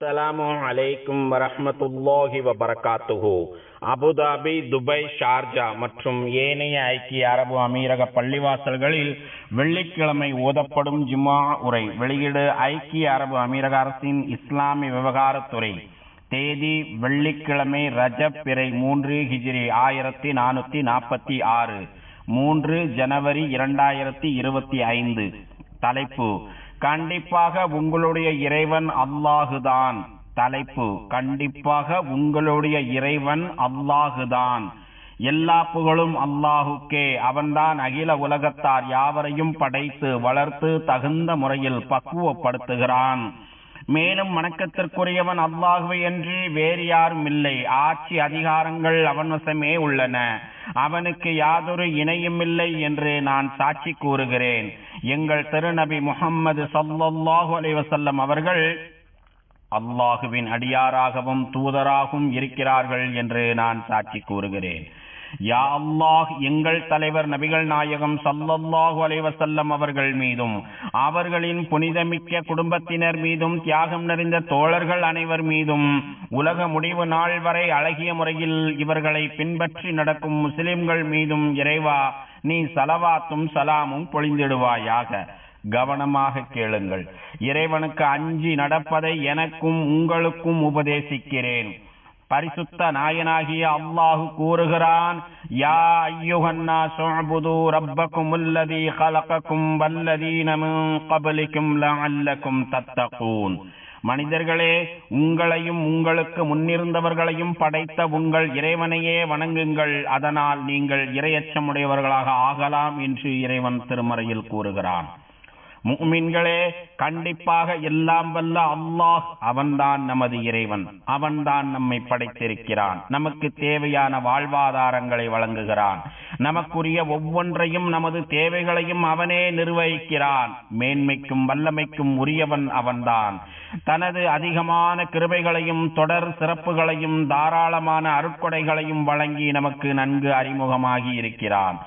அஸ்ஸலாமு அலைக்கும் வரஹ்மத்துல்லாஹி வபரகாத்துஹு. அபுதாபி, துபை, ஷார்ஜா மற்றும் ஏனைய ஐக்கிய அரபு அமீரக பள்ளிவாசல்களில் வெள்ளிக்கிழமை ஓதப்படும் ஜும்ஆ உரை. வெளியீடு ஐக்கிய அரபு அமீரக அரசின் இஸ்லாமிய விவகாரத்துறை. தேதி வெள்ளிக்கிழமை, ரஜப் பிறை 3 ஹிஜ்ரி 1446, 3 ஜனவரி 2025. தலைப்பு: கண்டிப்பாக உங்களுடைய இறைவன் அல்லாஹுதான். தலைப்பு: கண்டிப்பாக உங்களுடைய இறைவன் அல்லாஹுதான். எல்லா புகழும் அல்லாஹுக்கே. அவன்தான் அகில உலகத்தார் யாவரையும் படைத்து வளர்த்து தகுந்த முறையில் பக்குவப்படுத்துகிறான். மேலும் வணக்கத்திற்குரியவன் அல்லாஹுவை அன்றி வேறு யாரும் இல்லை. ஆட்சி அதிகாரங்கள் அவன் வசமே உள்ளன. அவனுக்கு யாதொரு இணையும் இல்லை என்று நான் சாட்சி கூறுகிறேன். எங்கள் திருநபி முஹம்மது ஸல்லல்லாஹு அலைஹி வஸல்லம் அவர்கள் அல்லாஹுவின் அடியாராகவும் தூதராகவும் இருக்கிறார்கள் என்று நான் சாட்சி கூறுகிறேன். யா அல்லாஹ், எங்கள் தலைவர் நபிகள் நாயகம் ஸல்லல்லாஹு அலைஹி வஸல்லம் அவர்கள் மீதும் அவர்களின் புனிதமிக்க குடும்பத்தினர் மீதும் தியாகம் நிறைந்த தோழர்கள் அனைவர் மீதும் உலக முடிவு நாள் வரை அழகிய முறையில் இவர்களை பின்பற்றி நடக்கும் முஸ்லிம்கள் மீதும் இறைவா நீ ஸலவாத்தும் சலாமும் பொழிந்திடுவாயாக. கவனமாக கேளுங்கள். இறைவனுக்கு அஞ்சி நடப்பதை எனக்கும் உங்களுக்கும் உபதேசிக்கிறேன். பரிசுத்த நாயனாகிய அல்லாஹு கூறுகிறான்: யா அய்யுஹன்னாஸு உஅ்புது ரப்பக்குமுல்லதீ கலகக்கும் வல்லதீன மின் கப்லிக்கும் லஅல்லக்கும் தத்தகூன். மனிதர்களே, உங்களையும் உங்களுக்கு முன்னிருந்தவர்களையும் படைத்த உங்கள் இறைவனையே வணங்குங்கள், அதனால் நீங்கள் இறையச்சமுடையவர்களாக ஆகலாம் என்று இறைவன் திருமறையில் கூறுகிறான். முஃமின்களே, கண்டிப்பாக எல்லாம் வல்ல அல்லாஹ் அவன்தான் நமது இறைவன். அவன்தான் நம்மை படைத்திருக்கிறான். நமக்கு தேவையான வாழ்வாதாரங்களை வழங்குகிறான். நமக்குரிய ஒவ்வொன்றையும் நமது தேவைகளையும் அவனே நிர்வகிக்கிறான். மேன்மைக்கும் வல்லமைக்கும் உரியவன் அவன்தான். தனது அதிகமான கிருபைகளையும் தொடர் சிறப்புகளையும் தாராளமான அருட்கொடைகளையும் வழங்கி நமக்கு நன்கு அறிமுகமாகி இருக்கிறான்.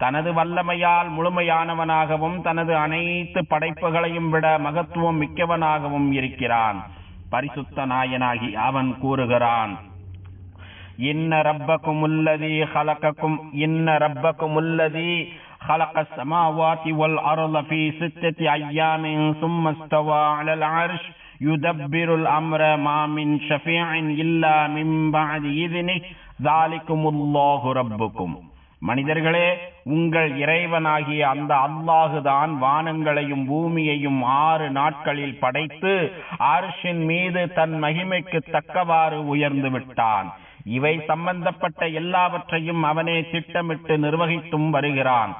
தனது வல்லமையால் முழுமையானவனாகவும் தனது அனைத்து படைப்புகளையும் விட மகத்துவம் மிக்கவனாகவும் இருக்கிறான். பரிசுத்த நாயனாகி அவன் கூறுகிறான்: இன்ன ரப்பக்குமுல்லதீ ஹலகக்கும் இன்ன ரப்பக்குமுல்லதீ ஹலகஸ் ஸமாவாதி வல் அர்த ஃபீ சித்தத்தி அய்யாமின் ஸும்ம ஸ்தவா அலல் அர்ஷ் யுதப்பிருல் அம்ர மா மின் ஷஃபீஇன் இல்லா மின் பஅதி இத்னிஹி ஸாலிகுமுல்லாஹு ரப்புக்கும். மனிதர்களே, உங்கள் இறைவனாகிய அந்த அல்லாஹுதான் வானங்களையும் பூமியையும் 6 நாட்களில் படைத்து அர்ஷின் மீது தன் மகிமைக்கு தக்கவாறு உயர்ந்து விட்டான். இவை சம்பந்தப்பட்ட எல்லாவற்றையும் அவனே திட்டமிட்டு நிர்வகித்தும் வருகிறான்.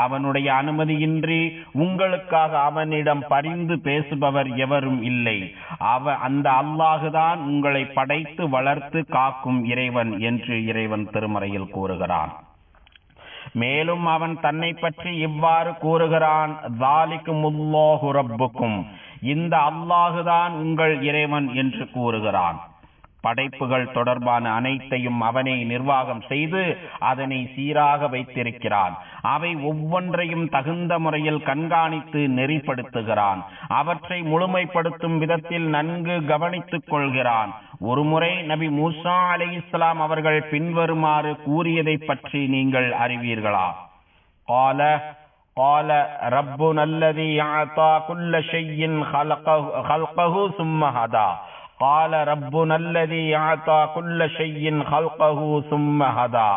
அவனுடைய அனுமதியின்றி உங்களுக்காக அவனிடம் பரிந்து பேசுபவர் எவரும் இல்லை. அந்த அல்லாஹுதான் உங்களை படைத்து வளர்த்து காக்கும் இறைவன் என்று இறைவன் திருமறையில் கூறுகிறான். மேலும் அவன் தன்னை பற்றி இவ்வாறு கூறுகிறான்: ஸாலிகுமுல்லாஹு ரப்புக்கும். இந்த அல்லாஹுதான் உங்கள் இறைவன் என்று கூறுகிறான். படைப்புகள் தொடர்பான அனைத்தையும் அவனை நிர்வாகம் செய்து அதனை சீராக வைத்திருக்கிறான். அவை ஒவ்வொன்றையும் தகுந்த முறையில் கண்காணித்து நெறிப்படுத்துகிறான். அவற்றை முழுமைப்படுத்தும் விதத்தில் நன்கு கவனித்துக் கொள்கிறான். ஒருமுறை நபி மூசா அலைஹிஸ்ஸலாம் அவர்கள் பின்வருமாறு கூறியதை பற்றி நீங்கள் அறிவீர்களா? قال ربنا الذي أعطى كل شيء خلقه ثم هدى قال ربنا الذي أعطى كل شيء خلقه ثم هدى.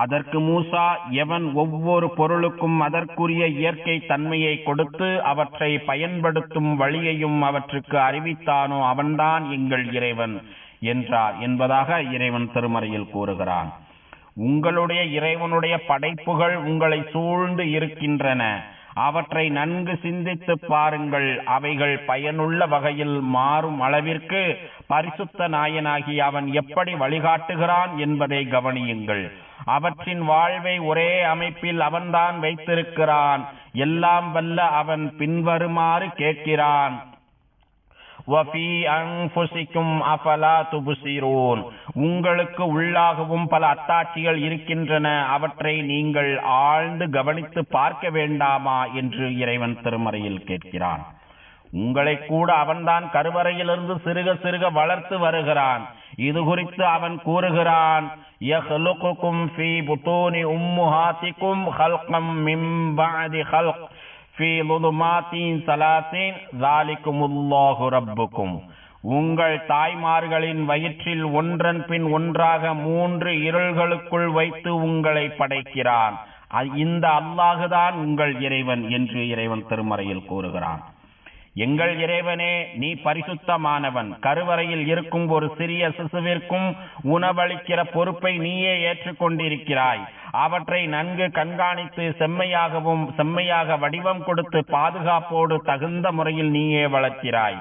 அதற்கு மூசா, எவன் ஒவ்வொரு பொருளுக்கும் அதற்குரிய இயற்கை தன்மையை கொடுத்து அவற்றை பயன்படுத்தும் வழியையும் அவற்றுக்கு அறிவித்தானோ அவன்தான் எங்கள் இறைவன் என்றார் என்பதாக இறைவன் திருமறையில் கூறுகிறான். உங்களுடைய இறைவனுடைய படைப்புகள் உங்களை சூழ்ந்து இருக்கின்றன. அவற்றை நன்கு சிந்தித்து பாருங்கள். அவைகள் பயனுள்ள வகையில் மாறும் அளவிற்கு பரிசுத்த நாயனாகி அவன் எப்படி வழிகாட்டுகிறான் என்பதை கவனியுங்கள். அவற்றின் வாழ்வை ஒரே அமைப்பில் அவன்தான் வைத்திருக்கிறான். எல்லாம் வல்ல அவன் பின்வருமாறு கேட்கிறான்: வஃபீ அன்ஃபுஸிக்கும் அஃபலா துப்ஸிரூன். உங்களுக்கு உள்ளாகவும் பல அத்தாட்சிகள் இருக்கின்றன. அவற்றை நீங்கள் ஆழ்ந்து கவனித்து பார்க்க வேண்டாமா என்று இறைவன் திருமறையில் கேட்கிறான். உங்களை கூட அவன்தான் கருவறையிலிருந்து சிறுக சிறுக வளர்த்து வருகிறான். இது குறித்து அவன் கூறுகிறான், யஹ்லுகுகும் ஃபீ புதூனி உம்முஹாதிகும் ஹல்கம் மின் பஅதி ஹல்க் ஃபீ லுதுமாத்தின் ஸலாஸின் ஸாலிகுமுல்லாஹு ரப்புக்கும். உங்கள் தாய்மார்களின் வயிற்றில் ஒன்றன் பின் ஒன்றாக 3 இருள்களுக்குள் வைத்து உங்களை படைக்கிறான். இந்த அல்லாஹுதான் உங்கள் இறைவன் என்று இறைவன் திருமறையில் கூறுகிறான். எங்கள் இறைவனே, நீ பரிசுத்தமானவன். கருவறையில் இருக்கும் ஒரு சிறிய சிசுவிற்கும் உணவளிக்கிற பொறுப்பை நீயே ஏற்றுக்கொண்டிருக்கிறாய். அவற்றை நன்கு கண்காணித்து செம்மையாக வடிவம் கொடுத்து பாதுகாப்போடு தகுந்த முறையில் நீயே வளர்க்கிறாய்.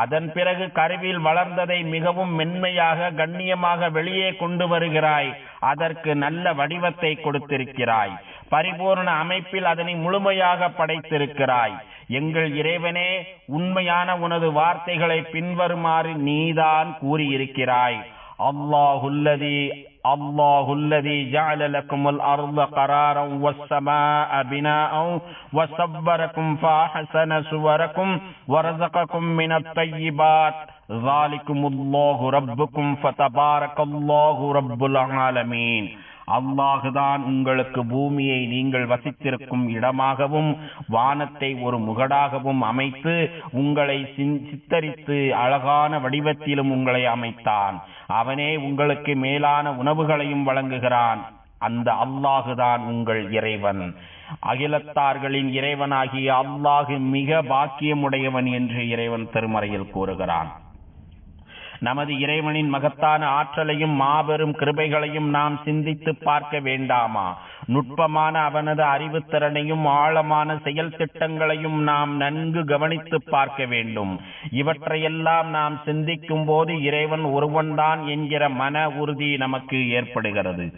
அதன் பிறகு கருவில் வளர்ந்ததை மிகவும் மென்மையாக கண்ணியமாக வெளியே கொண்டு வருகிறாய். அதற்கு நல்ல வடிவத்தை கொடுத்திருக்கிறாய். பரிபூர்ண அமைப்பில் அதனை முழுமையாக படைத்திருக்கிறாய். எங்கள் இறைவனே, உண்மையான உனது வார்த்தைகளை பின்வருமாறு நீதான் கூறியிருக்கிறாய். அல்லாஹுல்லதி ஜஅல லக்குமுல் அர்த கராரன் வஸ்ஸமாஅ பினாஅன் வஸவ்வரக்கும் ஃபஅஹ்ஸன சுவரக்கும் வரஸகக்கும் மினத் தய்யிபாத் ஸாலிகுமுல்லாஹு ரப்புக்கும் ஃபதபாரக்கல்லாஹு ரப்புல் ஆலமீன். அல்லாஹுதான் உங்களுக்கு பூமியை நீங்கள் வசித்திருக்கும் இடமாகவும் வானத்தை ஒரு முகடாகவும் அமைத்து உங்களை சித்தரித்து அழகான வடிவத்திலும் உங்களை அமைத்தான். அவனே உங்களுக்கு மேலான உணவுகளையும் வழங்குகிறான். அந்த அல்லாஹுதான் உங்கள் இறைவன். அகிலத்தார்களின் இறைவனாகிய அல்லாஹு மிக பாக்கியமுடையவன் என்று இறைவன் திருமறையில் கூறுகிறான். நமது இறைவனின் மகத்தான ஆற்றலையும் மாபெரும் கிருபைகளையும் நாம் சிந்தித்து பார்க்க வேண்டாமா? நுட்பமான அவனது அறிவுத்திறனையும் ஆழமான செயல் திட்டங்களையும் நாம் நன்கு கவனித்து பார்க்க வேண்டும். இவற்றையெல்லாம் நாம் சிந்திக்கும் போது இறைவன் ஒருவன்தான் என்கிற மன உறுதி நமக்கு ஏற்படுகிறது.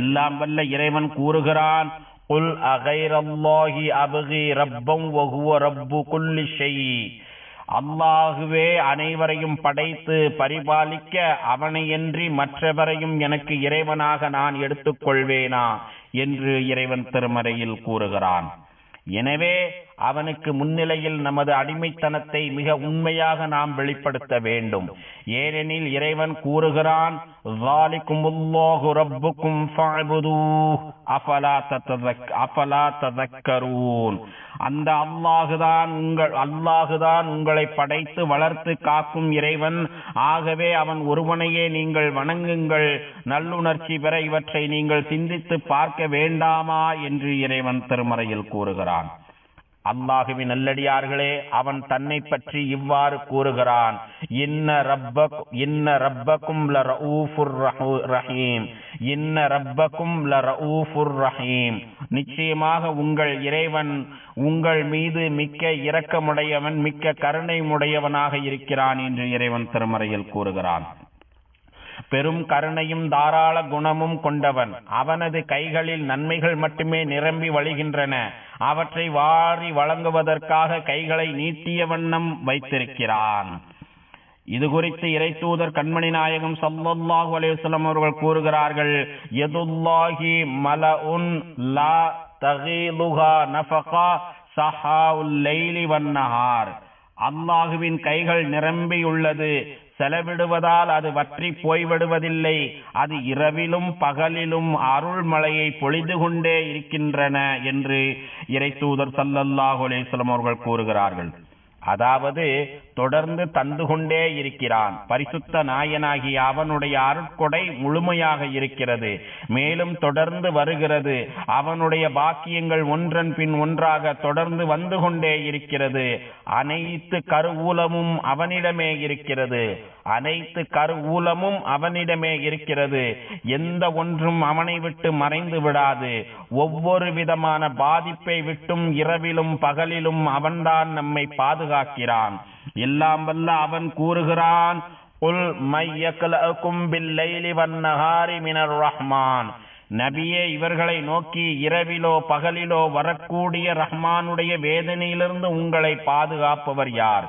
எல்லாம் வல்ல இறைவன் கூறுகிறான், குல் அகைரல்லாஹி அப்கி ரப்பம் வஹுவ ரப்பு குல்லி ஷை. அல்லாஹுவே அனைவரையும் படைத்து பரிபாலிக்க அவனையன்றி மற்றவரையும் எனக்கு இறைவனாக நான் எடுத்துக்கொள்வேனா என்று இறைவன் திருமறையில் கூறுகிறான். எனவே அவனுக்கு முன்னிலையில் நமது அடிமைத்தனத்தை மிக உண்மையாக நாம் வெளிப்படுத்த வேண்டும். ஏனெனில் இறைவன் கூறுகிறான், ஸாலிகுமுல்லாஹு ரப்புக்கும் ஃபஅ்புதூஹ் அஃபலா ததக்கரூன். அந்த அல்லாஹுதான் உங்களை படைத்து வளர்த்து காக்கும் இறைவன். ஆகவே அவன் ஒருவனையே நீங்கள் வணங்குங்கள். நல்லுணர்ச்சி பெற இவற்றை நீங்கள் சிந்தித்து பார்க்க வேண்டாமா என்று இறைவன் திருமறையில் கூறுகிறான். அல்லாஹுவின் நல்லடியார்களே, அவன் தன்னை பற்றி இவ்வாறு கூறுகிறான், இன்ன ரப்பக்கும் லரஊஃபுர் ரஹீம். இன்ன ரப்பக்கும் லரஊஃபுர் ரஹீம். நிச்சயமாக உங்கள் இறைவன் உங்கள் மீது மிக்க இரக்கமுடையவன், மிக்க கருணை உடையவனாக இருக்கிறான் என்று இறைவன் திருமறையில் கூறுகிறான். பெரும் கருணையும் தாராள குணமும் கொண்டவன். அவனது கைகளில் நன்மைகள் மட்டுமே நிரம்பி வழிகின்றன. அவற்றை வாரி வழங்குவதற்காக கைகளை நீட்டிய வண்ணம் வைத்திருக்கிறான். இது குறித்து இறைத்தூதர் கண்மணி நாயகம் ஸல்லல்லாஹு அலைஹி வஸல்லம் அவர்கள் கூறுகிறார்கள், யதுல்லாஹி மலஉன் லா தகீலுஹா நஃபகா ஸஹாஉல் லைலி வன்னஹார். அல்லாஹுவின் கைகள் நிரம்பியுள்ளது. செலவிடுவதால் அது வற்றி போய்விடுவதில்லை. அது இரவிலும் பகலிலும் அருள்மழையை பொழிந்து கொண்டே இருக்கின்றன என்று இறைத்தூதர் ஸல்லல்லாஹு அலைஹி வஸல்லம் அவர்கள் கூறுகிறார்கள். அதாவது தொடர்ந்து தந்து கொண்டே இருக்கிறான். பரிசுத்த நாயனாகிய அவனுடைய அருட்கொடை முழுமையாக இருக்கிறது, மேலும் தொடர்ந்து வருகிறது. அவனுடைய பாக்கியங்கள் ஒன்றன் பின் ஒன்றாக தொடர்ந்து வந்து கொண்டே இருக்கிறது. அனைத்து கருவூலமும் அவனிடமே இருக்கிறது. எந்த ஒன்றும் அவனை விட்டு மறைந்து விடாது. ஒவ்வொரு விதமான பாதிப்பை விட்டும் இரவிலும் பகலிலும் அவன்தான் நம்மை பாதுகாக்கிறான். எல்லாம் வல்ல அவன் கூறுகிறான், குல் மையக்லஅகும் பில்லைலி வன்னஹாரி மினர் ரஹ்மான். நபியே, இவர்களை நோக்கி, இரவிலோ பகலிலோ வரக்கூடிய ரஹ்மானுடைய வேதனையிலிருந்து உங்களை பாதுகாப்பவர் யார்?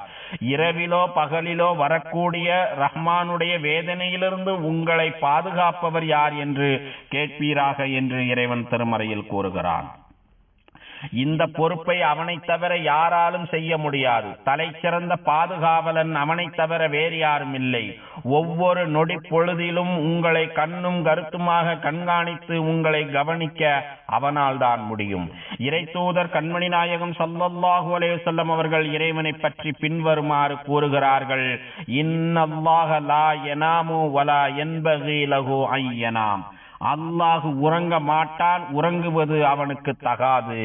இரவிலோ பகலிலோ வரக்கூடிய ரஹ்மானுடைய வேதனையிலிருந்து உங்களை பாதுகாப்பவர் யார் என்று கேட்பீராக என்று இறைவன் திருமறையில் கூறுகிறான். இந்த பொறுப்பை அவனை தவிர யாராலும் செய்ய முடியாது. தலை சிறந்த பாதுகாவலன் அவனை தவிர வேறு யாரும் இல்லை. ஒவ்வொரு நொடி பொழுதிலும் உங்களை கண்ணும் கருத்துமாக கண்காணித்து உங்களை கவனிக்க அவனால் தான் முடியும். இறை தூதர் கண்மணி நாயகம் ஸல்லல்லாஹு அலைஹி வஸல்லம் அவர்கள் இறைவனை பற்றி பின்வருமாறு கூறுகிறார்கள்: இன்னல்லாஹ லா யனாமு வலா யன்பகி லஹு அய்யனாம். அல்லாஹு உறங்க மாட்டான், உறங்குவது அவனுக்கு தகாது.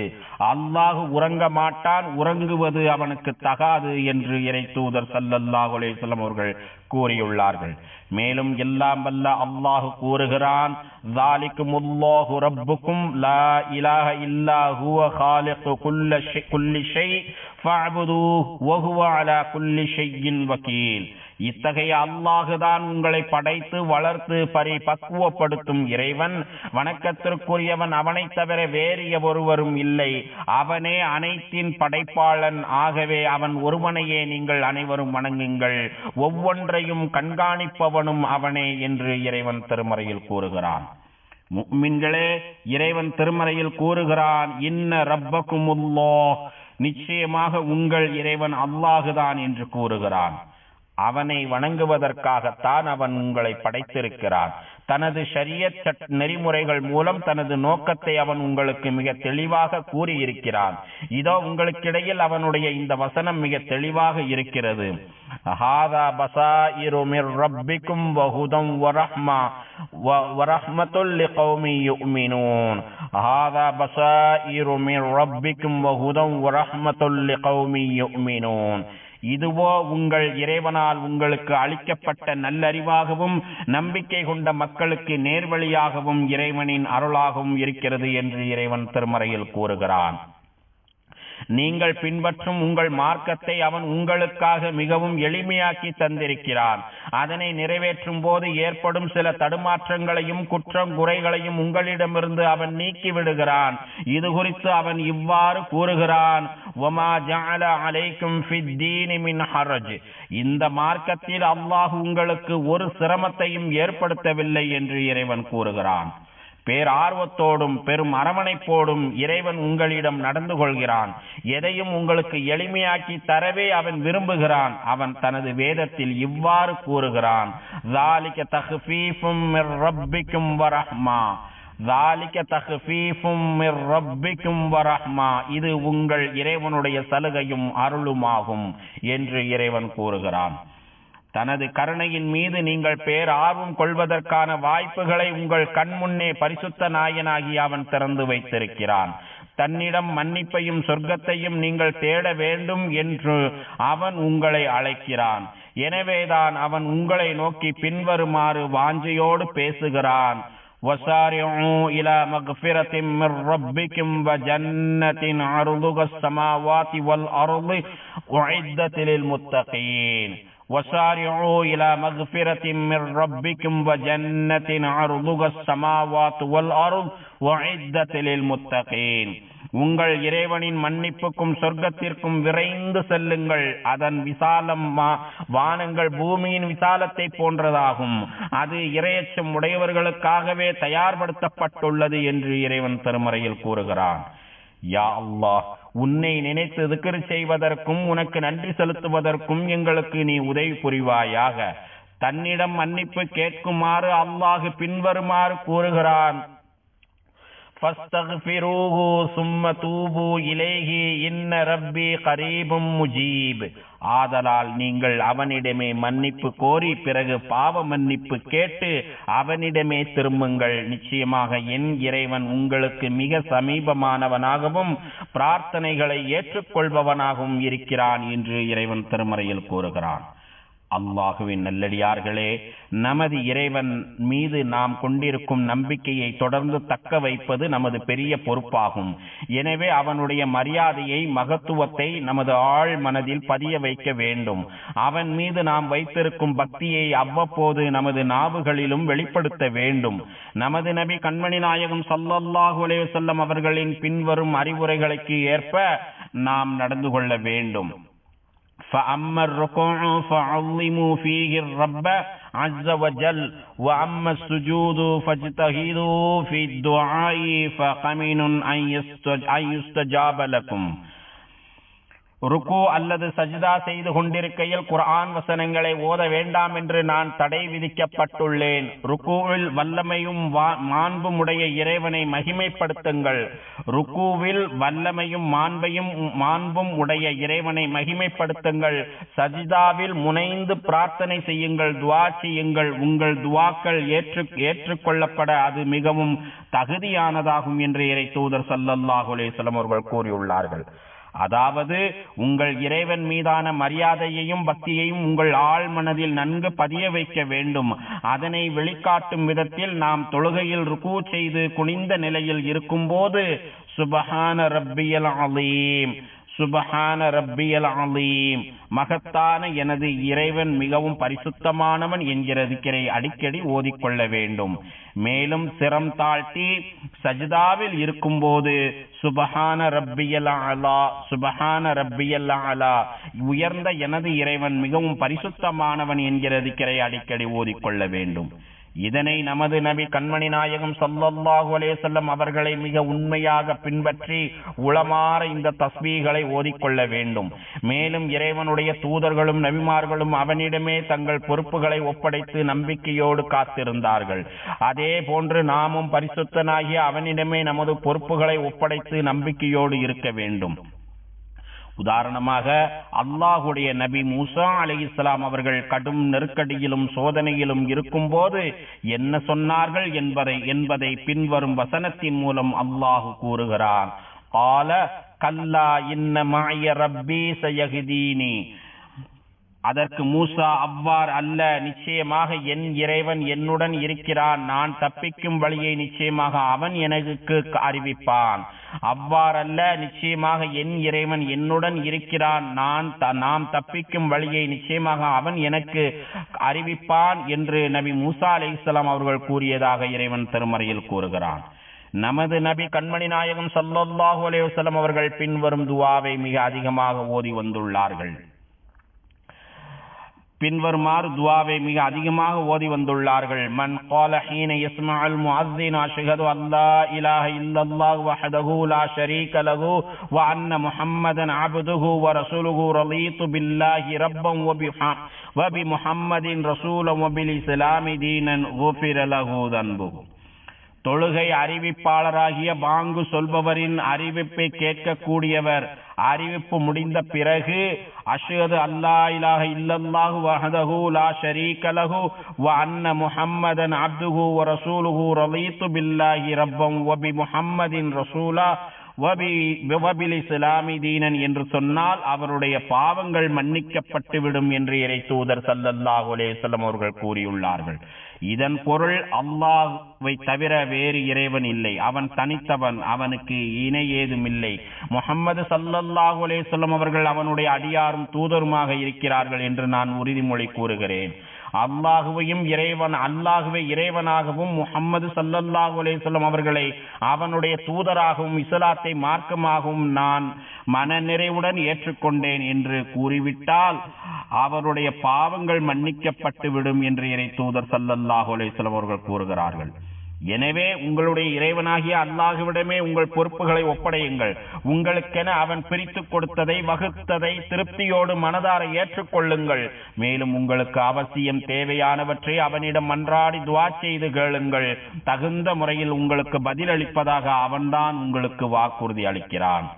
அல்லாஹு உறங்க மாட்டான், உறங்குவது அவனுக்கு தகாது என்று இறை தூதர் ஸல்லல்லாஹு அலைஹி வஸல்லம் அவர்கள் கூறியுள்ளார்கள். மேலும் எல்லாம் வல்ல அல்லாஹு கூறுகிறான்: ஸாலிகுமுல்லாஹு ரப்புக்கும் லா இலாஹ இல்லா ஹுவ காலிகு குல்லி ஷை ஃபஅபுதூஹு வ ஹுவ அலா குல்லி ஷைஇன் வகீல். இத்தகைய அல்லாஹுதான் உங்களை படைத்து வளர்த்து பக்குவப்படுத்தும் இறைவன். வணக்கத்திற்குரியவன் அவனை தவிர வேறு ஒருவரும் இல்லை. அவனே அனைத்தின் படைப்பாளன். ஆகவே அவன் ஒருவனையே நீங்கள் அனைவரும் வணங்குங்கள். ஒவ்வொன்றையும் கண்காணிப்பவனும் அவனே என்று இறைவன் திருமறையில் கூறுகிறான். முஃமின்களே, இறைவன் திருமறையில் கூறுகிறான்: இன்ன ரப்பகுமுல்லாஹ், நிச்சயமாக உங்கள் இறைவன் அல்லாஹுதான் என்று கூறுகிறான். அவனை வணங்குவதற்காகத்தான் அவன் உங்களை படைத்திருக்கிறான். தனது ஷரியத் நெறிமுறைகள் மூலம் தனது நோக்கத்தை அவன் உங்களுக்கு மிக தெளிவாக கூறியிருக்கிறான். இதோ உங்களுக்கிடையில் அவனுடைய இந்த வசனம் மிக தெளிவாக இருக்கிறது: ஹாதா பஸாயிரு மிர் ரப்பிக்கும் வ ஹுதம் வ ரஹ்மா வ ரஹ்மத்துல் லிகௌமி யுமினூன். ஹாதா பஸாயிரு மிர் ரப்பிக்கும் வ ஹுதம் வ ரஹ்மத்துல் லிகௌமி யுமினூன். இதுவோ உங்கள் இறைவனால் உங்களுக்கு அளிக்கப்பட்ட நல்லறிவாகவும் நம்பிக்கை கொண்ட மக்களுக்கு நேர்வழியாகவும் இறைவனின் அருளாகவும் இருக்கிறது என்று இறைவன் திருமறையில் கூறுகிறான். நீங்கள் பின்பற்றும் உங்கள் மார்க்கத்தை அவன் உங்களுக்காக மிகவும் எளிமையாக்கி தந்திருக்கிறான். அதனை நிறைவேற்றும் போது ஏற்படும் சில தடுமாற்றங்களையும் குற்றம் குறைகளையும் உங்களிடமிருந்து அவன் நீக்கி விடுகிறான். இது குறித்து அவன் இவ்வாறு கூறுகிறான்: வமா ஜஅல அலைக்கும் ஃபித்தீனி மின் ஹரஜ். இந்த மார்க்கத்தில் அல்லாஹ் உங்களுக்கு ஒரு சிரமத்தையும் ஏற்படுத்தவில்லை என்று இறைவன் கூறுகிறான். பேரார்வத்தோடும் பெரும் அரவணைப்போடும் இறைவன் உங்களிடம் நடந்து கொள்கிறான். எதையும் உங்களுக்கு எளிமையாக்கி தரவே அவன் விரும்புகிறான். அவன் தனது வேதத்தில் இவ்வாறு கூறுகிறான்: ذَلِكَ تَخْفِيفٌ مِّن رَّبِّكُمْ وَرَحْمَةٌ. ذَلِكَ تَخْفِيفٌ مِّن رَّبِّكُمْ وَرَحْمَةٌ. இது உங்கள் இறைவனுடைய சலுகையும் அருளுமாகும் என்று இறைவன் கூறுகிறான். தனது கருணையின் மீது நீங்கள் பேரார்வம் கொள்வதற்கான வாய்ப்புகளை உங்கள் கண்முன்னே பரிசுத்த நாயனாகி அவன் திறந்து வைத்திருக்கிறான். தன்னிடம் மன்னிப்பையும் சொர்க்கத்தையும் நீங்கள் தேட வேண்டும் என்று அவன் உங்களை அழைக்கிறான். எனவேதான் அவன் உங்களை நோக்கி பின்வருமாறு வாஞ்சையோடு பேசுகிறான்: وَسَارِعُوا إِلَى مَغْفِرَةٍ مِّن رَّبِّكُمْ وَجَنَّةٍ عَرْضُهَا السَّمَاوَاتُ وَالْأَرْضُ أُعِدَّتْ لِلْمُتَّقِينَ. وَسَارِعُوا إِلَى مَغْفِرَةٍ مِّن رَّبِّكُمْ وَجَنَّةٍ عَرْضُهَا السَّمَاوَاتُ وَالْأَرْضُ أُعِدَّتْ لِلْمُتَّقِينَ. உங்கள் இறைவனின் மன்னிப்புக்கும் சொர்க்கத்திற்கும் விரைந்து செல்லுங்கள். அதன் விசாலம் வானங்கள் பூமியின் விசாலத்தை போன்றதாகும். அது இறையச்சம் உடையவர்களுக்காகவே தயார்படுத்தப்பட்டுள்ளது என்று இறைவன் திருமறையில் கூறுகிறான். யா அல்லாஹ், உன்னை நினைத்து திக்ர் செய்வதற்கும் உனக்கு நன்றி செலுத்துவதற்கும் எங்களுக்கு நீ உதவி புரிவாயாக. தன்னிடம் மன்னிப்பு கேட்குமாறு அல்லாஹ் பின்வருமாறு கூறுகிறான்: ஃபஸ்தக்ஃபிரூஹு சும்ம தூபு இலைஹி இன்ன ரப்பி கரீபும் முஜீப். ஆதலால் நீங்கள் அவனிடமே மன்னிப்பு கோரி பிறகு பாவ மன்னிப்பு கேட்டு அவனிடமே திரும்புங்கள். நிச்சயமாக என் இறைவன் உங்களுக்கு மிக சமீபமானவனாகவும் பிரார்த்தனைகளை ஏற்றுக்கொள்பவனாகவும் இருக்கிறான் என்று இறைவன் திருமறையில் கூறுகிறான். அல்லாஹுவின் நல்லடியார்களே, நமது இறைவன் மீது நாம் கொண்டிருக்கும் நம்பிக்கையை தொடர்ந்து தக்க வைப்பது நமது பெரிய பொறுப்பாகும். எனவே அவனுடைய மரியாதையை, மகத்துவத்தை நமது ஆழ் மனதில் பதிய வைக்க வேண்டும். அவன் மீது நாம் வைத்திருக்கும் பக்தியை அவ்வப்போது நமது நாவுகளிலும் வெளிப்படுத்த வேண்டும். நமது நபி கண்மணி நாயகம் ஸல்லல்லாஹு அலைஹி வஸல்லம் அவர்களின் பின்வரும் அறிவுரைகளுக்கு ஏற்ப நாம் நடந்து கொள்ள வேண்டும். فأما الركوع فعظموا فيه الرب عز وجل وأما السجود فاجتهدوا في الدعاء فقمن أن يستجاب لكم. ருக்கு அல்லது சஜ்தா செய்து கொண்டிருக்கையில் குர்ஆன் வசனங்களை ஓத வேண்டாம் என்று நான் தடை விதிக்கப்பட்டுள்ளேன். ருக்குவில் வல்லமையும் மாண்பும் உடைய இறைவனை மகிமைப்படுத்துங்கள். ருக்குவில் வல்லமையும் மாண்பும் உடைய இறைவனை மகிமைப்படுத்துங்கள். சஜ்தாவில் முனைந்து பிரார்த்தனை செய்யுங்கள், துஆ செய்யுங்கள். உங்கள் துஆக்கள் ஏற்றுக்கொள்ளப்பட அது மிகவும் தகுதியானதாகும் என்று இறை தூதர் ஸல்லல்லாஹு அலைஹி வஸல்லம் அவர்கள் கூறியுள்ளார்கள். அதாவது உங்கள் இறைவன் மீதான மரியாதையையும் பக்தியையும் உங்கள் ஆழ் மனதில் நன்கு பதிய வைக்க வேண்டும். அதனை வெளிக்காட்டும் விதத்தில் நாம் தொழுகையில் ருக்கு செய்து குனிந்த நிலையில் இருக்கும் போது சுப்ஹான ரப்பியல் அலீம், சுப்ஹான ரப்பியல் அலீம், மகத்தான எனது இறைவன் மிகவும் பரிசுத்தமானவன் என்கிற திக்ரை அடிக்கடி ஓதிக்கொள்ள வேண்டும். மேலும் சிரம் தாழ்த்தி சஜ்தாவில் இருக்கும் போது சுப்ஹான ரப்பியல் அலா, சுப்ஹான ரப்பியல் அலா, உயர்ந்த எனது இறைவன் மிகவும் பரிசுத்தமானவன் என்கிற திக்ரை அடிக்கடி ஓதிக்கொள்ள வேண்டும். இதனை நமது நபி கண்மணி நாயகம் ஸல்லல்லாஹு அலைஹி வஸல்லம் அவர்களை மிக உண்மையாக பின்பற்றி உளமாற இந்த தஸ்பீகளை ஓதிக்கொள்ள வேண்டும். மேலும் இறைவனுடைய தூதர்களும் நபிமார்களும் அவனிடமே தங்கள் பொறுப்புகளை ஒப்படைத்து நம்பிக்கையோடு காத்திருந்தார்கள். அதே போன்று நாமும் பரிசுத்தனாகிய அவனிடமே நமது பொறுப்புகளை ஒப்படைத்து நம்பிக்கையோடு இருக்க வேண்டும். உதாரணமாக அல்லாஹுடைய நபி மூசா அலைஹிஸ்ஸலாம் அவர்கள் கடும் நெருக்கடியிலும் சோதனையிலும் இருக்கும் போது என்ன சொன்னார்கள் என்பதை பின்வரும் வசனத்தின் மூலம் அல்லாஹ் கூறுகிறான். قال கல்லா இன்ன மஅய ரப்பி சயஹ்தீனி. அதற்கு மூசா, அவ்வாறு அல்ல, நிச்சயமாக என் இறைவன் என்னுடன் இருக்கிறான், நான் தப்பிக்கும் வழியை நிச்சயமாக அவன் எனக்கு அறிவிப்பான். அவ்வாறல்ல, நிச்சயமாக என் இறைவன் என்னுடன் இருக்கிறான், நாம் தப்பிக்கும் வழியை நிச்சயமாக அவன் எனக்கு அறிவிப்பான் என்று நபி மூசா அலைஹிஸ்ஸலாம் அவர்கள் கூறியதாக இறைவன் திருமறையில் கூறுகிறான். நமது நபி கண்மணி நாயகம் ஸல்லல்லாஹு அலைஹி வஸல்லம் அவர்கள் பின்வரும் துஆவை மிக அதிகமாக ஓதி வந்துள்ளார்கள். பின்வருமாறு துஆவை மிக அதிகமாக ஓதி வந்துள்ளார்கள். மன் قال حين يسمع المؤذن أشهد أن لا إله إلا الله وحده لا شريك له وأن محمدا عبده ورسوله رضيت بالله ربا وبمحمد رسولا وبالإسلام دينا غفر له ذنبه. தொழுகை அறிவிப்பாளராகிய பாங்கு சொல்பவரின் அறிவிப்பை கேட்கக்கூடியவர் அறிவிப்பு முடிந்த பிறகு அஷ்ஹது அல்லா இலாஹ இல்லல்லாஹு வஹதஹு லா ஷரீக லஹு வ அன்ன முஹம்மதன் அப்துஹு வ ரசூலுஹு ரலீது பில்லாஹி ரப்பன் வ பி முஹம்மதின் ரசூலா வபில் இஸ்லாமி தீனன் என்று சொன்னால் அவருடைய பாவங்கள் மன்னிக்கப்பட்டுவிடும் என்று இறை தூதர் ஸல்லல்லாஹு அலைஹி வஸல்லம் அவர்கள் கூறியுள்ளார்கள். இதன் பொருள் அல்லாஹ்வை தவிர வேறு இறைவன் இல்லை, அவன் தனித்தவன், அவனுக்கு இணை ஏதுமில்லை. முஹம்மது ஸல்லல்லாஹு அலைஹி வஸல்லம் அவர்கள் அவனுடைய அடியாரும் தூதருமாக இருக்கிறார்கள் என்று நான் உறுதிமொழி கூறுகிறேன். அல்லாஹுவை இறைவனாகவும் முஹம்மது ஸல்லல்லாஹு அலைஹி வஸல்லம் அவர்களை அவனுடைய தூதராகவும் இஸ்லாத்தை மார்க்கமாகவும் நான் மனநிறைவுடன் ஏற்றுக்கொண்டேன் என்று கூறிவிட்டால் அவருடைய பாவங்கள் மன்னிக்கப்பட்டு விடும் என்று இறை தூதர் ஸல்லல்லாஹு அலைஹி வஸல்லம் அவர்கள் கூறுகிறார்கள். எனவே உங்களுடைய இறைவனாகிய அல்லாஹ்விடமே உங்கள் பொறுப்புகளை ஒப்படையுங்கள். உங்களுக்கென அவன் பிரித்து கொடுத்ததை வகுத்ததை திருப்தியோடு மனதார ஏற்றுக்கொள்ளுங்கள். மேலும் உங்களுக்கு அவசியம் தேவையானவற்றை அவனிடம் மன்றாடி துஆ செய்து கேளுங்கள். தகுந்த முறையில் உங்களுக்கு பதிலளிப்பதாக அவன்தான் உங்களுக்கு வாக்குறுதி அளிக்கிறான்.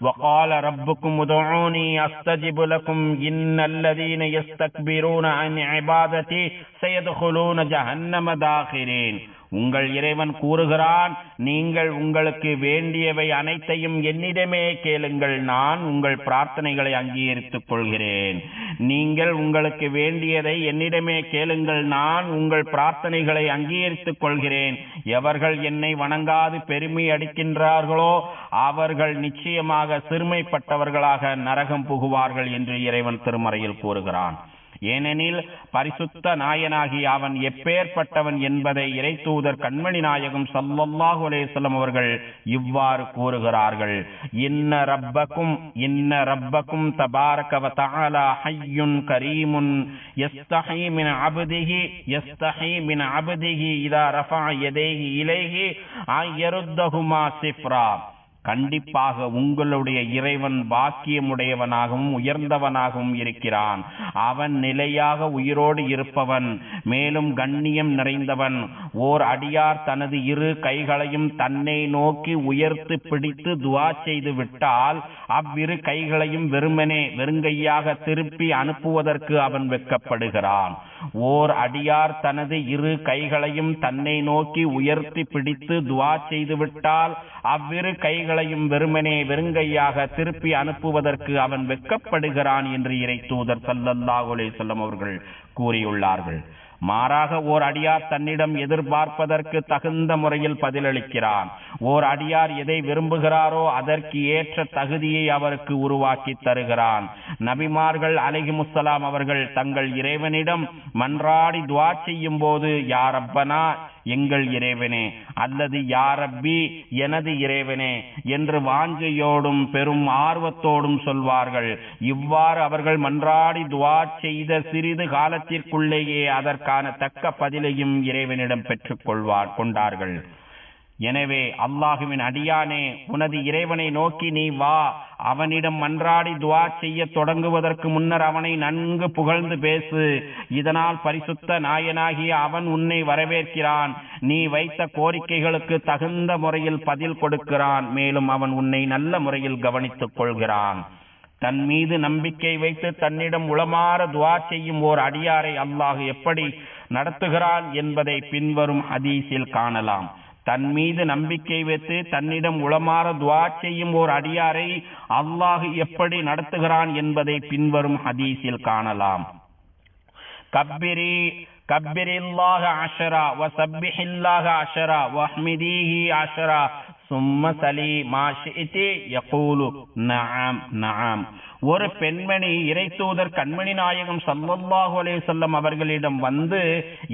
وقال ربكم ادعوني استجب لكم ان الذين يستكبرون عن عبادتي سيدخلون جهنم داخرين. உங்கள் இறைவன் கூறுகிறான், நீங்கள் உங்களுக்கு வேண்டியவை அனைத்தையும் என்னிடமே கேளுங்கள், நான் உங்கள் பிரார்த்தனைகளை அங்கீகரித்துக் கொள்கிறேன். நீங்கள் உங்களுக்கு வேண்டியதை என்னிடமே கேளுங்கள், நான் உங்கள் பிரார்த்தனைகளை அங்கீகரித்துக் கொள்கிறேன். எவர்கள் என்னை வணங்காது பெருமை அடிக்கின்றார்களோ அவர்கள் நிச்சயமாக சிறுமைப்பட்டவர்களாக நரகம் புகுவார்கள் என்று இறைவன் திருமறையில் கூறுகிறான். ஏனெனில் பரிசுத்த நாயனாகி அவன் எப்பேற்பட்டவன் என்பதை இறைத்தூதர் கண்மணி நாயகம் ஸல்லல்லாஹு அலைஹி வஸல்லம் அவர்கள் இவ்வாறு கூறுகிறார்கள். இன்ன ரப்பக்கும் தபாரக வ தஆலா ஹய்யுன் கரீமுன் யஸ்தஹி மின் அப்திஹி இதா ரஃபஅ யதைஹி இலைஹி அயருத்தஹுமா சிஃப்ரா. கண்டிப்பாக உங்களுடைய இறைவன் பாக்கியமுடையவனாகவும் உயர்ந்தவனாகவும் இருக்கிறான். அவன் நிலையாக உயிரோடு இருப்பவன், மேலும் கண்ணியம் நிறைந்தவன். ஓர் அடியார் தனது இரு கைகளையும் தன்னை நோக்கி உயர்த்து பிடித்து துஆ செய்து விட்டால் அவ்விரு கைகளையும் வெறுங்கையாக திருப்பி அனுப்புவதற்கு அவன் வெட்கப்படுகிறான். ஓர் அடியார் தனது இரு கைகளையும் தன்னை நோக்கி உயர்த்தி பிடித்து துஆ செய்து விட்டால் அவ்விரு கைகளையும் வெறுங்கையாக திருப்பி அனுப்புவதற்கு அவன் வெட்கப்படுகிறான் என்று இறை தூதர் ஸல்லல்லாஹு அலைஹி வஸல்லம் அவர்கள் கூறியுள்ளார்கள். மாறாக ஓர் அடியார் தன்னிடம் எதிர்பார்ப்பதற்கு தகுந்த முறையில் பதிலளிக்கிறான். ஓர் அடியார் எதை விரும்புகிறாரோ அதற்கு ஏற்ற தகுதியை அவருக்கு உருவாக்கி தருகிறான். நபிமார்கள் அலைஹிமுஸ்ஸலாம் அவர்கள் தங்கள் இறைவனிடம் மன்றாடி துஆ செய்யும் போது யா ரப்பனா எங்கள் இறைவனே அல்லது யா ரப்பி எனது இறைவனே என்று வாஞ்சையோடும் பெரும் ஆர்வத்தோடும் சொல்வார்கள். இவ்வாறு அவர்கள் மன்றாடி துஆ செய்த சிறிது காலத்திற்குள்ளேயே அதற்கான தக்க பதிலையும் இறைவனிடம் பெற்றுக் கொண்டார்கள். எனவே அல்லாஹுவின் அடியானே, உனது இறைவனை நோக்கி நீ வா. அவனிடம் மன்றாடி துஆ செய்ய தொடங்குவதற்கு முன்னர் அவனை நன்கு புகழ்ந்து பேசு. இதனால் பரிசுத்த நாயனாகிய அவன் உன்னை வரவேற்கிறான். நீ வைத்த கோரிக்கைகளுக்கு தகுந்த முறையில் பதில் கொடுக்கிறான். மேலும் அவன் உன்னை நல்ல முறையில் கவனித்துக் கொள்கிறான். தன் மீது நம்பிக்கை வைத்து தன்னிடம் உளமாற துஆ செய்யும் ஓர் அடியாரை அல்லாஹ் எப்படி நடத்துகிறான் என்பதை பின்வரும் ஹதீஸில் காணலாம். தன் மீது நம்பிக்கை வைத்து தன்னிடம் உளமாற துஆ செய்யும் ஓர் அடியாரை அல்லாஹ் எப்படி நடத்துகிறான் என்பதை பின்வரும் ஹதீஸில் காணலாம். கப்பிரில்லாஹ அஷரா வஸப்பிஹில்லாஹ அஷரா வஹ்மிதீஹி அஷரா சும்ம சலி மா ஷிஇதி யகூலு நஅம் நஅம். ஒரு பெண்மணி இறைத்தூதர் கண்மணி நாயகம் ஸல்லல்லாஹு அலைஹி வஸல்லம் அவர்களிடம் வந்து,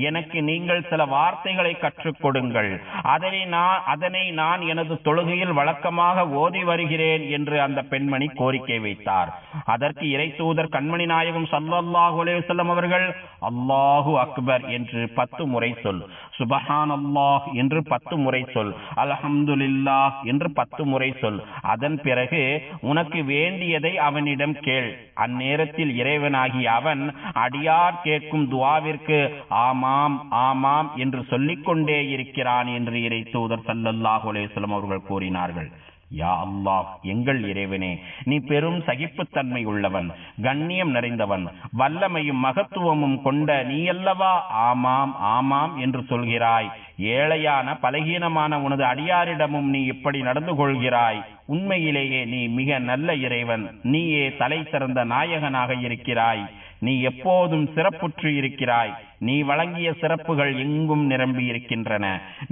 எனக்கு நீங்கள் சில வார்த்தைகளை கற்றுக் கொடுங்கள், அதனை நான் எனது தொழுகையில் வழக்கமாக ஓதி வருகிறேன் என்று அந்த பெண்மணி கோரிக்கை வைத்தார். அதற்கு இறைத்தூதர் கண்மணி நாயகம் ஸல்லல்லாஹு அலைஹி வஸல்லம் அவர்கள் அல்லாஹு அக்பர் என்று 10 முறை சொல், சுப்ஹானல்லாஹ் என்று 10 முறை சொல், அல்ஹம்துலில்லாஹ் என்று 10 முறை சொல். அதன் பிறகு உனக்கு வேண்டியதை அவனிடம் கேள். அந்நேரத்தில் இறைவனாகி அவன் அடியார் கேட்கும் துஆவிற்கு ஆமாம் ஆமாம் என்று சொல்லிக்கொண்டே இருக்கிறான் என்று இறை தூதர் ஸல்லல்லாஹு அலைஹி வஸல்லம் அவர்கள் கூறினார்கள். யா அல்லாஹ் எங்கள் இறைவனே, நீ பெரும் சகிப்புத்தன்மை உள்ளவன், கண்ணியம் நிறைந்தவன், வல்லமையும் மகத்துவமும் கொண்ட நீ அல்லவா ஆமாம் ஆமாம் என்று சொல்கிறாய். ஏழையான பலகீனமான உனது அடியாரிடமும் நீ இப்படி நடந்து கொள்கிறாய். உண்மையிலேயே நீ மிக நல்ல இறைவன். நீயே தலை சிறந்த நாயகனாக இருக்கிறாய். நீ எப்போதும் சிறப்புற்று இருக்கிறாய். நீ வழங்கிய சிறப்புகள் எங்கும் நிரம்பி இருக்கின்றன.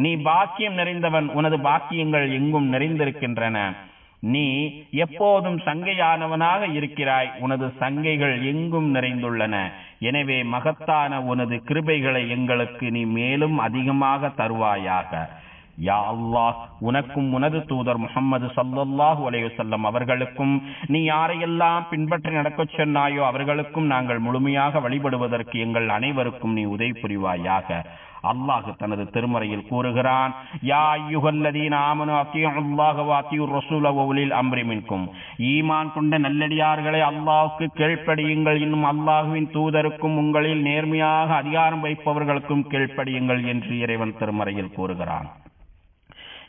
நீ பாக்கியம் நிறைந்தவன். உனது பாக்கியங்கள் எங்கும் நிறைந்திருக்கின்றன. நீ எப்போதும் சங்கையானவனாக இருக்கிறாய். உனது சங்கைகள் எங்கும் நிறைந்துள்ளன. எனவே மகத்தான உனது கிருபைகளை எங்களுக்கு நீ மேலும் அதிகமாக தருவாயாக. யா அல்லாஹ், உனக்கும் உனது தூதர் முஹம்மது ஸல்லல்லாஹு அலைஹி வஸல்லம் அவர்களுக்கும் நீ யாரையெல்லாம் பின்பற்றி நடக்கச் சொன்னாயோ அவர்களுக்கும் நாங்கள் முழுமையாக வழிபடுவதற்கு எங்கள் அனைவருக்கும் நீ உதவி புரிவாயாக. அல்லாஹ் தனது திருமறையில் கூறுகிறான், யா அய்யுஹல்லதீன ஆமனு அத்தீஉல்லாஹ வ அத்தீஉர் ரசூல வ உலில் அம்ரி மின்கும். ஈமான் கொண்ட நல்லடியார்களை அல்லாஹ்வுக்கு கீழ்ப்படியுங்கள், இன்னும் அல்லாஹ்வின் தூதருக்கும் உங்களில் நேர்மையாக அதிகாரம் வைப்பவர்களுக்கும் கீழ்ப்படியுங்கள் என்று இறைவன் திருமறையில் கூறுகிறான்.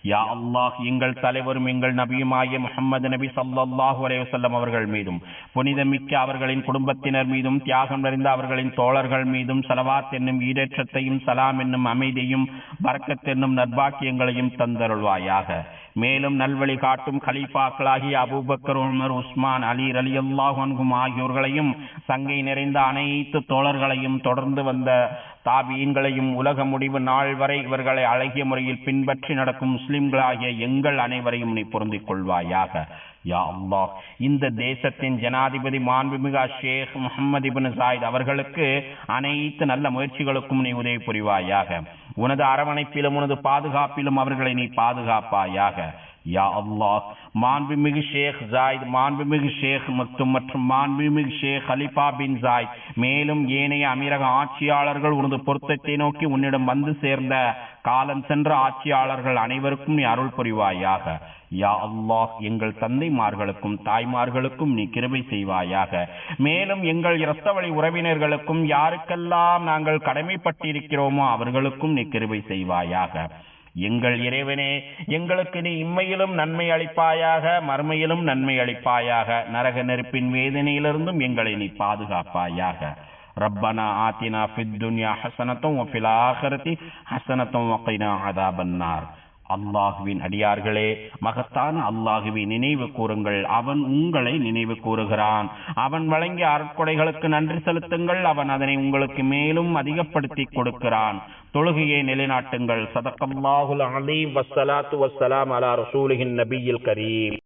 யா அல்லாஹ், எங்கள் தலைவரும் எங்கள் நபியுமாகிய முஹம்மது நபி ஸல்லல்லாஹு அலைஹி வஸல்லம் அவர்கள் மீதும் புனிதமிக்க அவர்களின் குடும்பத்தினர் மீதும் தியாகம் நிறைந்த அவர்களின் தோழர்கள் மீதும் ஸலவாத் என்னும் ஈடேற்றத்தையும் சலாம் என்னும் அமைதியும் பரக்கத் என்னும் நற்பாக்கியங்களையும் தந்தருள்வாயாக. மேலும் நல்வழி காட்டும் கலீஃபாக்களாகிய அபூபக்கர், உமர், உஸ்மான், அலி ரலியல்லாஹு அன்ஹும் ஆகியோர்களையும் சங்கை நிறைந்த அனைத்து தோழர்களையும் தொடர்ந்து வந்த தாபீன்களையும் உலக முடிவு நாள் வரை இவர்களை அழகிய முறையில் பின்பற்றி நடக்கும் முஸ்லிம்களாகிய எங்கள் அனைவரையும் நீ பொருந்திக் கொள்வாயாக. யா அல்லாஹ், இந்த தேசத்தின் ஜனாதிபதி மாண்புமிகு ஷேக் முஹம்மது இப்னு ஜாயித் அவர்களுக்கு அனைத்து நல்ல முயற்சிகளுக்கும் நீ உதவி புரிவாயாக. உனது அரவணைப்பிலும் உனது பாதுகாப்பிலும் அவர்களை நீ பாதுகாப்பாயாக. யா அல்லாஹ், மாண்புமிகு ஷேக் ஜாயித், மாண்புமிகு ஷேக் மக்தும் மற்றும் மாண்புமிகு ஷேக் ஹலிஃபா பின் ஜாயித், மேலும் ஏனைய அமீரக ஆட்சியாளர்கள் உனது பொருத்தத்தை நோக்கி உன்னிடம் வந்து சேர்ந்த காலம் சென்ற ஆட்சியாளர்கள் அனைவருக்கும் நீ அருள் புரிவாயாக. யா அல்லாஹ், எங்கள் தந்தைமார்களுக்கும் தாய்மார்களுக்கும் நீ கிருபை செய்வாயாக. மேலும் எங்கள் இரத்த வழி உறவினர்களுக்கும் யாருக்கெல்லாம் நாங்கள் கடமைப்பட்டிருக்கிறோமோ அவர்களுக்கும் நீ கிருபை செய்வாயாக. எங்கள் இறைவனே, எங்களுக்கு நீ இம்மையிலும் நன்மை அளிப்பாயாக, மறுமையிலும் நன்மை அளிப்பாயாக. நரக நெருப்பின் வேதனையிலிருந்தும் எங்களை நீ பாதுகாப்பாயாக. ரப்பனா ஆத்தினா ஃபித் துன்யா ஹஸனத்தும் வ ஃபில் ஆখিরাতি ஹஸனத்தும் வ கினா அஸாபன்னார். அல்லாஹுவின் அடியார்களே, மகத்தான அல்லாஹுவை நினைவு கூறுங்கள். அவன் உங்களை நினைவு கூறுகிறான். அவன் வழங்கிய அருட்கொடைகளுக்கு நன்றி செலுத்துங்கள். அவன் அதனை உங்களுக்கு மேலும் அதிகப்படுத்தி கொடுக்கிறான். தொழுகையை நிலைநாட்டுங்கள். ஸதகல்லாஹுல் அலீம். வஸ்ஸலாத்து வஸ்ஸலாம் அலா ரசூலிஹின் நபியில் கரீம்.